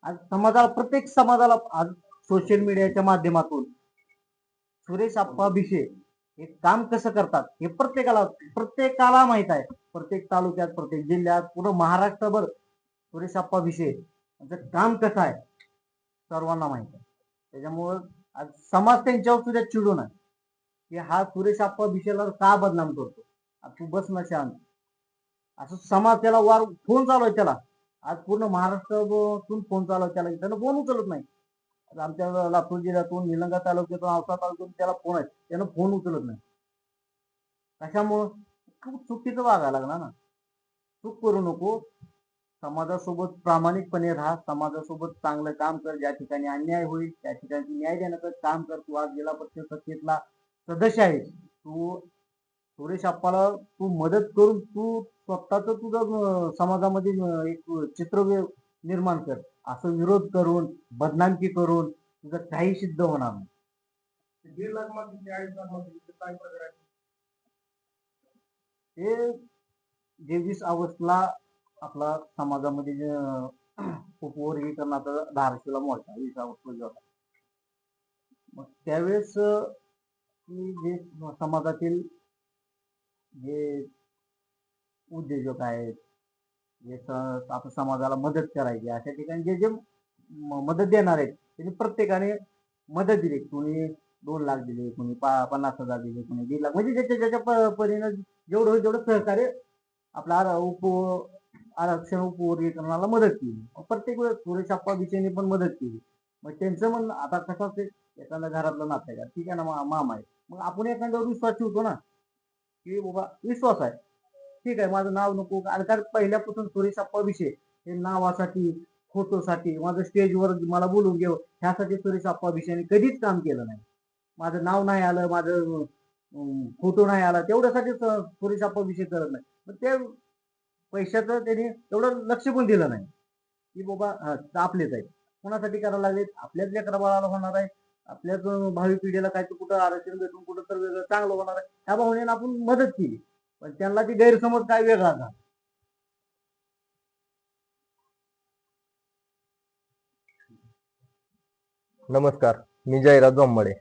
S1: आज समाजाला, प्रत्येक समाजाला आज सोशल मीडियाच्या माध्यमातून सुरेश आप्पा भिशे हे काम कसं करतात हे प्रत्येकाला माहित आहे. प्रत्येक तालुक्यात, प्रत्येक जिल्ह्यात, पूर्ण महाराष्ट्रभर सुरेश आप्पा भिशे यांचं काम कसं आहे सर्वांना माहित आहे. त्याच्यामुळं आज समाज त्यांच्यावर सुद्धा चिडून आहे की हा सुरेश आप्पा भिशेला का बदनाम करतो, तू बस ना शांत, असं समाज त्याला फोन चालू आहे त्याला. आज पूर्ण महाराष्ट्रातून फोन चालू आहे त्याला, त्यानं फोन उचलत नाही. आमच्या लातूर जिल्ह्यातून, निलंगा तालुक्यातून, औसा तालुक्यातून त्याला फोन आहे, त्यानं फोन उचलत नाही. कशामुळं? खूप चुकीचं वागायला लागला ना. चूक करू नको, समाजासोबत प्रामाणिकपणे राहा, समाजासोबत चांगलं काम कर. ज्या ठिकाणी अन्याय होईल त्या ठिकाणी न्याय देण्याचं काम कर. तू आज जिल्हा परिषद सत्तेतला सदस्य आहेस, तू सुरेश आप्पाला तू मदत करून तू स्वतःच तुझं समाजामध्ये एक चित्र निर्माण कर, असं विरोध करून बदनामकी करून तुझं काही सिद्ध होणार नाही.
S3: 1.5 लाख मागितले, 2.5 लाख मागितले, काय प्रकार आहे?
S1: हे जे 20 ऑगस्टला आपला समाजामध्ये जे उपवर्गीकरणाचा धाराशिवला मोर्चा 20 ऑगस्टला जो होता, मग त्यावेळेस की जे समाजातील जे उद्योजक आहेत, जे आता समाजाला मदत करायची अशा ठिकाणी जे जे मदत देणार आहेत त्यांनी प्रत्येकाने मदत दिली. कोणी 2 लाख दिले, कोणी 50,000 दिले, कोणी 1.5 लाख, म्हणजे ज्याच्या ज्याच्या परीनं जेवढं होईल तेवढं सहकार्य आपला आरक्षण उपवर्गीकरणाला मदत केली. मग प्रत्येक वेळेस सुरेश आप्पा बिचेने पण मदत केली. मग त्यांचं म्हणणं आता कसं असते, एखाद्या घरातलं नातं आहे, ठीक आहे ना, मामा आहे, मग आपण एखाद्यावर विश्वास ठेवतो ना, की बाबा विश्वास आहे, ठीक आहे, माझं नाव नको. आणि कारण पहिल्यापासून सुरेश आप्पा विषय हे नावासाठी, फोटोसाठी, माझं स्टेजवर मला बोलून घेऊ ह्यासाठी सुरेश आप्पा विषयाने कधीच काम केलं नाही. माझं नाव नाही आलं, माझं फोटो नाही आला, तेवढ्यासाठी सुरेश आप्पा विषय करत नाही. पण ते पैशाचं त्यांनी एवढं लक्ष पण दिलं नाही, की बाबा आपलेच आहेत. कोणासाठी करायला लागले, आपल्याच लेकरा बाळाला होणार आहे, आपल्याच भावी पिढीला काय तर कुठं आरक्षण भेटून कुठं तर वेगळं चांगलं होणार आहे, ह्या भावनेनं आपण मदत केली. पण त्यांना ती गैरसमज काय वेगळा झाला.
S5: नमस्कार, मी जाहिरात जोंबाडे,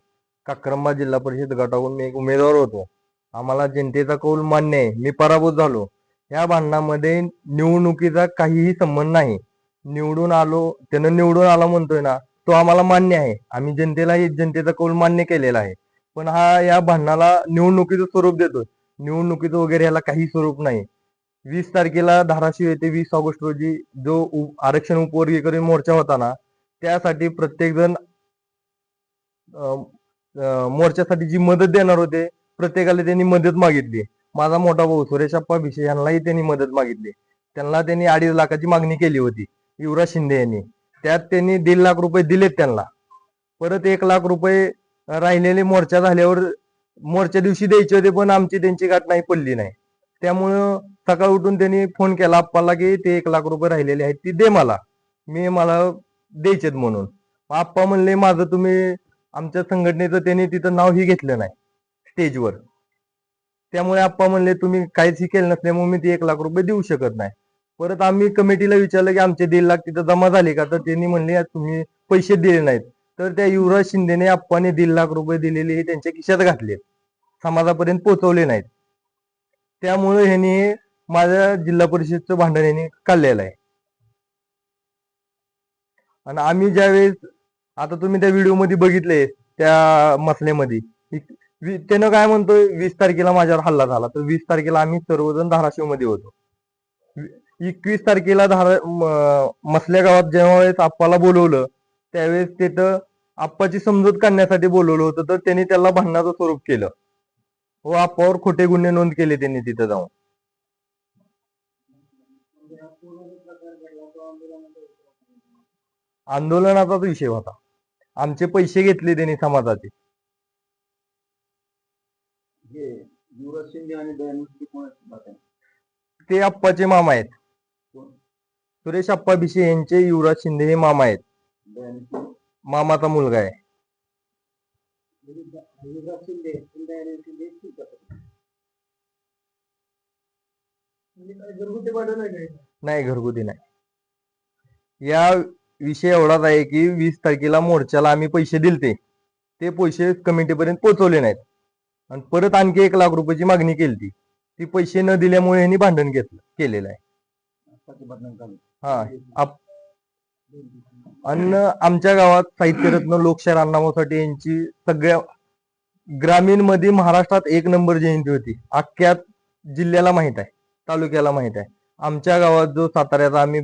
S5: काक्रंबा जिल्हा परिषद गटाकडून मी एक उमेदवार होतो. आम्हाला जनतेचा कौल मान्य आहे. मी पराभूत झालो. या भांडणामध्ये निवडणुकीचा काहीही संबंध नाही. निवडून आलो, त्यानं निवडून आला म्हणतोय ना, तो आम्हाला मान्य आहे. आम्ही जनतेलाही जनतेचा कौल मान्य केलेला आहे. पण हा या भांडणाला निवडणुकीचं स्वरूप देतोय. निवडणुकीचं वगैरे याला काही स्वरूप नाही. 20 तारखेला धाराशिव येथे 20 ऑगस्ट रोजी जो आरक्षण उपवर्गीकरण मोर्चा होता ना, त्यासाठी प्रत्येकजण मोर्चासाठी जी मदत देणार होते प्रत्येकाला त्यांनी मदत मागितली. माझा मोठा भाऊ सुरेश आप्पा भिशे यांनाही त्यांनी मदत मागितली. त्यांना त्यांनी 2.5 लाखाची मागणी केली होती युवराज शिंदे यांनी. त्यात त्यांनी 1.5 लाख रुपये दिलेत त्यांना. परत 1 लाख रुपये राहिलेले मोर्चा झाल्यावर मोर्चा दिवशी द्यायचे होते, पण आमची त्यांची गाठ नाही पडली नाही. त्यामुळं सकाळ उठून त्यांनी फोन केला आप्पाला की ते 1 लाख रुपये राहिलेले आहेत ती दे मला द्यायचेत म्हणून. आप्पा म्हणले माझं तुम्ही आमच्या संघटनेचं त्यांनी तिथं नावही घेतलं नाही स्टेजवर. त्यामुळे आप्पा म्हणले तुम्ही काहीच केलं नसल्यामुळे मी ते 1 लाख रुपये देऊ शकत नाही. परत आम्ही कमिटीला विचारलं की आमचे 1.5 लाख तिथं जमा झाले का, तर त्यांनी म्हणले तुम्ही पैसे दिले नाहीत. तर त्या युवराज शिंदेने आप्पाने 1.5 लाख रुपये दिलेले हे त्यांच्या खिशात घातले, समाजापर्यंत पोहोचवले नाहीत. त्यामुळे ह्यांनी माझ्या जिल्हा परिषदचं भांडण यांनी काढलेलं आहे. आणि आम्ही ज्यावेळेस आता तुम्ही त्या व्हिडिओ मध्ये बघितले त्या मसल्यामध्ये त्यानं काय म्हणतोय 20 तारखेला माझ्यावर हल्ला झाला, तर 20 तारखेला आम्ही सर्वजण धाराशिव मध्ये होतो. 21 तारखेला मसल्या गावात जेव्हा आप्पाला बोलवलं त्यावेळेस तिथं आप्पाची समजूत काढण्यासाठी बोलवलं होतं, तर त्यांनी त्याला भांडणाचं स्वरूप केलं व आप्पावर खोटे गुन्हे नोंद केले त्यांनी तिथं जाऊन. आंदोलनाचाच विषय होता. आमचे पैसे घेतले त्यांनी समाजाचे.
S1: हे युवराज शिंदे आणि दयानंद कोणाची बात आहे?
S5: ते आप्पाचे मामा आहेत. सुरेश आप्पा भिशे यांचे युवराज शिंदे हे मामा आहेत.
S1: दयानंद
S5: मामाचा मुलगा आहे.
S1: युवराज शिंदे दयानंद शिंदे ठीक आहे. म्हणजे काय घरगुती भांडण आहे का?
S5: नाही, घरगुती नाही. या विषय एवढाच आहे की 20 तारखेला मोर्चाला आम्ही पैसे दिलते, ते पैसे कमिटीपर्यंत पोहोचवले नाहीत आणि परत आणखी 1 लाख रुपयाची मागणी केली. ती पैसे न दिल्यामुळे यांनी भांडण केलेलं आहे. हा. अन्न आमच्या गावात साहित्यरत्न लोकशाहीर अण्णाभाऊसाठी यांची सगळ्या ग्रामीण मध्ये महाराष्ट्रात 1 नंबर जयंती होती. अख्ख्या जिल्ह्याला माहित आहे, तालुक्याला माहित आहे. आमच्या गावात जो साताऱ्याचा आम्ही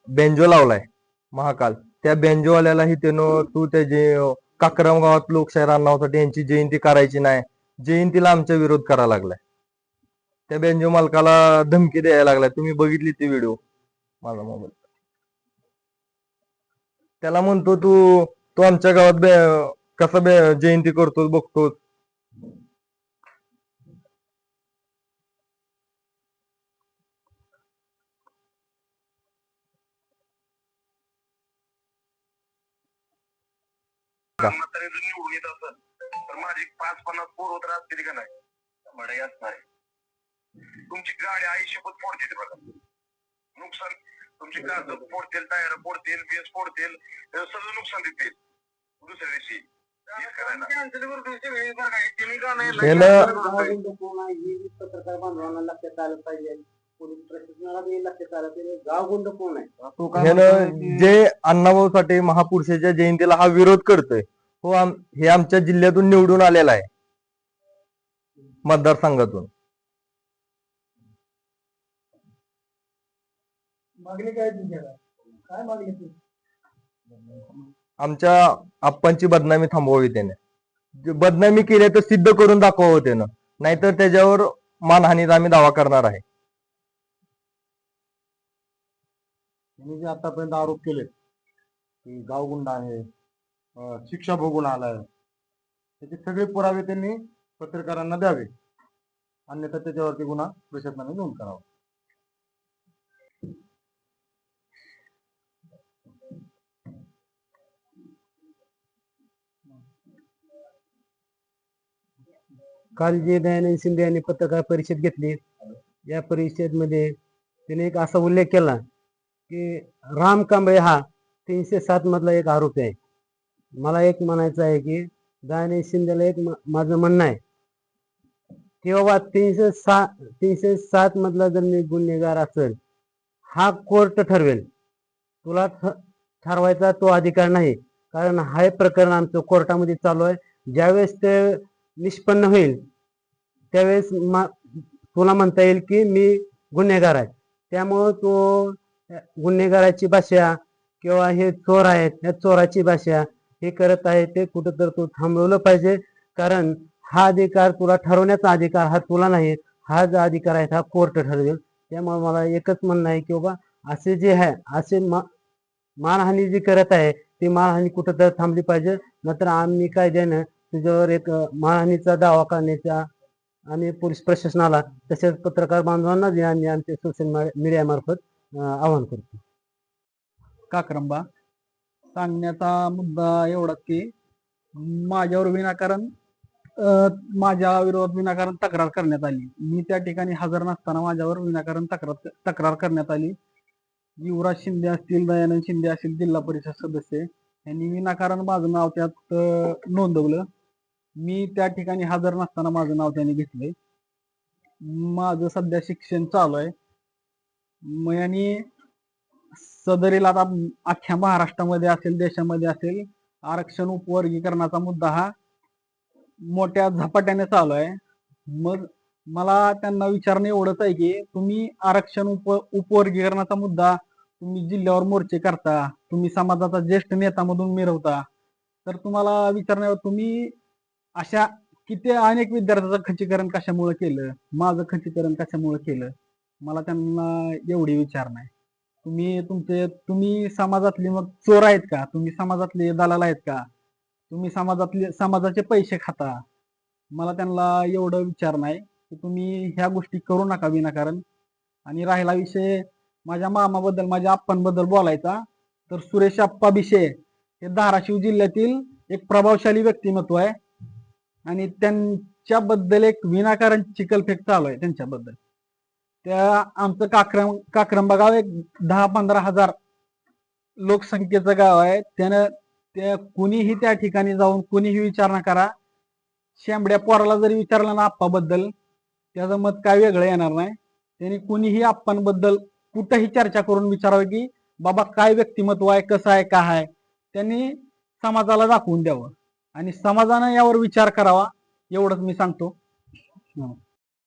S5: बेंजो लावलाय महाकाल, त्या बेंजोवाल्यालाही त्यानं तू त्याचे काक्रम गावात लोकशाहीर अण्णाभाऊसाठी यांची जयंती करायची नाही, जयंतीला आमचा विरोध करायला लागलाय. त्या बेंजो मालकाला धमकी द्यायला लागलाय. तुम्ही बघितली ती व्हिडिओ माझा मोबाईल. त्याला म्हणतो तू तो आमच्या गावात कसं जयंती करतोस बघतोस.
S4: म्हातारे जर निवडून येत असेल तर माझी 5-50 पोरं तर असतील का नाही मडई असणार तुमची गाडी आयुष्यभर फोडते ते बघा नुकसान तुमची कागद फोडतील टायर फोडतील बेस फोडतील सगळं नुकसान देतील दुसऱ्या दिवशी
S2: पत्रकार बांधवांना लक्षात आलं पाहिजे, पोलीस प्रशासनाला बी लक्षात आलं पाहिजे, गावगुंड कोण आहे.
S5: ह्यानं जे अण्णाभाऊ साठे महापुरुषाच्या जयंतीला हा विरोध करतोय हो हे आमच्या जिल्ह्यातून निवडून आलेला आहे मतदारसंघातून.
S2: मागणी काय तुमच्याकडे, काय मागणी तुमची?
S5: आमच्या आप्पांची बदनामी थांबवावी त्याने, बदनामी केली तर सिद्ध करून दाखवावं त्यानं, नाहीतर त्याच्यावर मानहानीचा आम्ही दावा करणार आहे.
S3: त्यांनी जे आतापर्यंत आरोप केले की गावगुंड आहे, शिक्षा भोगून आलाय, त्याचे सगळे पुरावे त्यांनी पत्रकारांना द्यावे, अन्यथा त्याच्यावरती गुन्हा प्रशासनाने नोंद करावा.
S2: काल जे दयानंद शिंदे यांनी पत्रकार परिषद घेतली, या परिषदेमध्ये त्याने एक असा उल्लेख केला की राम कांबळे हा 307 मधला एक आरोपी आहे. मला एक म्हणायचं आहे की दयानंद शिंदेला एक माझं म्हणणं आहे की बाबा 307 मधला जर मी गुन्हेगार असेल, हा कोर्ट ठरवेल, तुला ठरवायचा तो अधिकार नाही, कारण हे प्रकरण आमचं कोर्टामध्ये चालू आहे. ज्यावेळेस ते निष्पन्न होईल त्यावेळेस तुला म्हणता येईल की मी गुन्हेगार आहे. त्यामुळं तो गुन्हेगाराची भाषा किंवा हे चोर आहेत या चोराची भाषा हे करत आहे, ते कुठंतर तू थांबवलं पाहिजे, कारण हा अधिकार तुला ठरवण्याचा अधिकार हा तुला नाही, हा जो अधिकार आहे हा कोर्ट ठरवेल. त्यामुळे मला एकच म्हणणं आहे की बाबा असे जे आहे असे मानहानी जी करत आहे ती मानहानी कुठंतर थांबली पाहिजे, नंतर आम्ही कायद्यानं तुझ्यावर एक मानहानीचा दावा करण्याचा आम्ही पोलीस प्रशासनाला तसेच पत्रकार बांधवांना आम्ही आमच्या सोशल मीडिया मार्फत आवाहन करतो.
S6: काक्रंबा सांगण्याचा मुद्दा एवढाच की माझ्यावर विनाकारण माझ्या विरोधात विनाकारण तक्रार करण्यात आली. मी त्या ठिकाणी हजर नसताना माझ्यावर विनाकारण तक्रार करण्यात आली. युवराज शिंदे असतील, दयानंद शिंदे असतील, जिल्हा परिषद सदस्य यांनी विनाकारण माझं नाव त्यात नोंदवलं. मी त्या ठिकाणी हजर नसताना माझं नाव त्यांनी घेतलंय. माझं सध्या शिक्षण चालू आहे. यांनी सदरील आता अख्ख्या महाराष्ट्रामध्ये असेल, देशामध्ये असेल, आरक्षण उपवर्गीकरणाचा मुद्दा हा मोठ्या झपाट्याने चालू आहे. मग मला त्यांना विचारणं एवढंच आहे की तुम्ही आरक्षण उपवर्गीकरणाचा मुद्दा तुम्ही जिल्ह्यावर मोर्चे करता, तुम्ही समाजाचा ज्येष्ठ नेता मधून मिरवता, तर तुम्हाला विचारण्यावर तुम्ही अशा किती अनेक विद्यार्थ्याचं खच्चीकरण कशामुळे केलं, माझं खच्चीकरण कशामुळे केलं, मला त्यांना एवढी विचारणा आहे. तुम्ही समाजातली मग चोर आहेत का, तुम्ही समाजातले दलाल आहेत का, तुम्ही समाजाचे पैसे खाता, मला त्यांना एवढं विचारणं आहे की तुम्ही ह्या गोष्टी करू नका विनाकारण. आणि राहिला विषय माझ्या मामाबद्दल, माझ्या आप्पांबद्दल बोलायचा, तर सुरेश आप्पा भिशे हे धाराशिव जिल्ह्यातील एक प्रभावशाली व्यक्तिमत्व आहे आणि त्यांच्याबद्दल एक विनाकारण चिखलफेक चालू आहे त्यांच्याबद्दल. त्या आमचं काक्रंबा गाव एक 10-15 हजार लोकसंख्येचं गाव आहे. त्या कुणीही त्या ठिकाणी जाऊन कुणीही विचारणा करा, शेंबड्या पोराला जरी विचारलं ना आप्पाबद्दल, त्याचं मत काय वेगळं येणार नाही. त्यांनी कुणीही आप्पांबद्दल कुठंही चर्चा करून विचारावं की बाबा काय व्यक्तिमत्व आहे, कसं आहे, काय आहे, त्यांनी समाजाला दाखवून द्यावं आणि समाजानं यावर विचार करावा, एवढंच मी सांगतो.